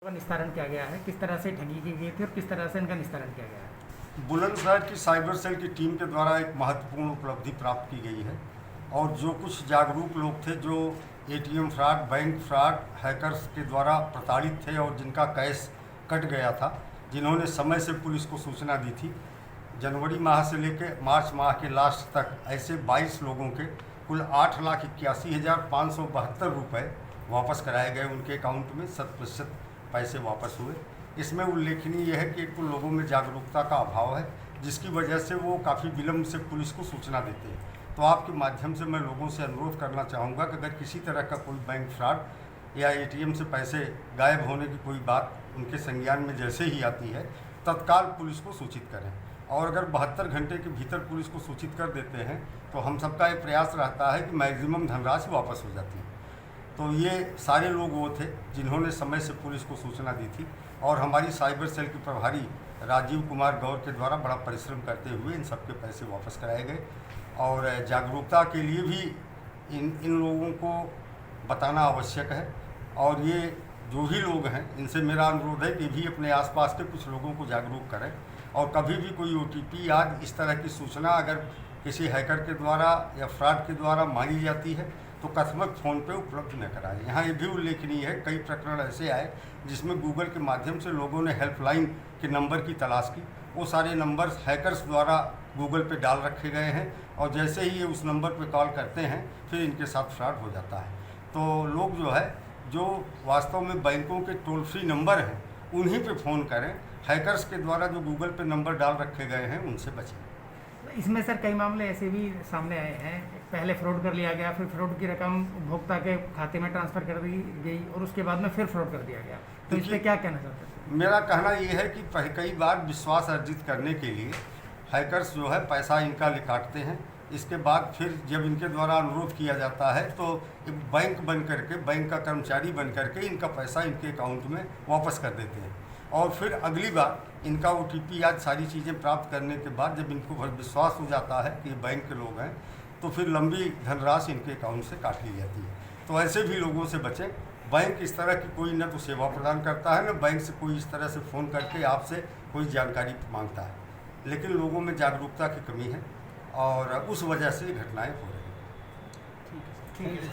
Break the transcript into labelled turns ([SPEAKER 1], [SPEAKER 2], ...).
[SPEAKER 1] का निस्तारण किया गया है, किस तरह से ठगी की गई थी और किस तरह से इनका निस्तारण किया गया है?
[SPEAKER 2] बुलंदशहर की साइबर सेल की टीम के द्वारा एक महत्वपूर्ण उपलब्धि प्राप्त की गई है और जो कुछ जागरूक लोग थे जो ATM fraud, bank fraud, hackers के द्वारा प्रताड़ित थे और जिनका कैश कट गया था, जिन्होंने समय से पुलिस को सूचना दी थी, जनवरी माह से लेकर मार्च माह के लास्ट तक ऐसे 22 लोगों के कुल 8,81,572 रुपये वापस कराए गए। उनके अकाउंट में 100% पैसे वापस हुए। इसमें उल्लेखनीय यह है कि एक तो लोगों में जागरूकता का अभाव है, जिसकी वजह से वो काफ़ी विलम्ब से पुलिस को सूचना देते हैं। तो आपके माध्यम से मैं लोगों से अनुरोध करना चाहूँगा कि अगर किसी तरह का कोई बैंक फ्रॉड या एटीएम से पैसे गायब होने की कोई बात उनके संज्ञान में जैसे ही आती है, तत्काल पुलिस को सूचित करें। और अगर 72 घंटे के भीतर पुलिस को सूचित कर देते हैं तो हम सबका ये प्रयास रहता है कि मैक्सिमम धनराशि वापस हो जाती है। तो ये सारे लोग वो थे जिन्होंने समय से पुलिस को सूचना दी थी और हमारी साइबर सेल के प्रभारी राजीव कुमार गौर के द्वारा बड़ा परिश्रम करते हुए इन सबके पैसे वापस कराए गए। और जागरूकता के लिए भी इन लोगों को बताना आवश्यक है। और ये जो भी लोग हैं, इनसे मेरा अनुरोध है कि भी अपने आसपास के कुछ लोगों को जागरूक करें और कभी भी कोई OTP या इस तरह की सूचना अगर किसी हैकर के द्वारा या फ्रॉड के द्वारा मांगी जाती है तो कस्टमर फ़ोन पे उपलब्ध न कराएं। यहाँ ये भी उल्लेखनीय है, कई प्रकरण ऐसे आए जिसमें गूगल के माध्यम से लोगों ने हेल्पलाइन के नंबर की तलाश की। वो सारे नंबर हैकर्स द्वारा गूगल पे डाल रखे गए हैं और जैसे ही ये उस नंबर पे कॉल करते हैं फिर इनके साथ फ्रॉड हो जाता है। तो लोग जो है जो वास्तव में बैंकों के टोल फ्री नंबर हैं उन्हीं पे फ़ोन करें। हैकर्स के द्वारा जो गूगल पे नंबर डाल रखे गए हैं उनसे बचें।
[SPEAKER 1] इसमें सर कई मामले ऐसे भी सामने आए हैं, पहले फ्रॉड कर लिया गया, फिर फ्रॉड की रकम उपभोक्ता के खाते में ट्रांसफ़र कर दी गई और उसके बाद में फिर फ्रॉड कर दिया गया। तो इस पर क्या कहना चाहते हैं?
[SPEAKER 2] मेरा कहना ये है कि कई बार विश्वास अर्जित करने के लिए हैकर्स जो है पैसा इनका काटते हैं। इसके बाद फिर जब इनके द्वारा अनुरोध किया जाता है तो एक बैंक बन करके, बैंक का कर्मचारी बन करके इनका पैसा इनके अकाउंट में वापस कर देते हैं। और फिर अगली बार इनका OTP आज सारी चीज़ें प्राप्त करने के बाद जब इनको विश्वास हो जाता है कि ये बैंक के लोग हैं तो फिर लंबी धनराशि इनके अकाउंट से काट ली जाती है। तो ऐसे भी लोगों से बचें। बैंक इस तरह की कोई न तो सेवा प्रदान करता है, न बैंक से कोई इस तरह से फ़ोन करके आपसे कोई जानकारी मांगता है। लेकिन लोगों में जागरूकता की कमी है और उस वजह से घटनाएं हो रही हैं।
[SPEAKER 1] ठीक है।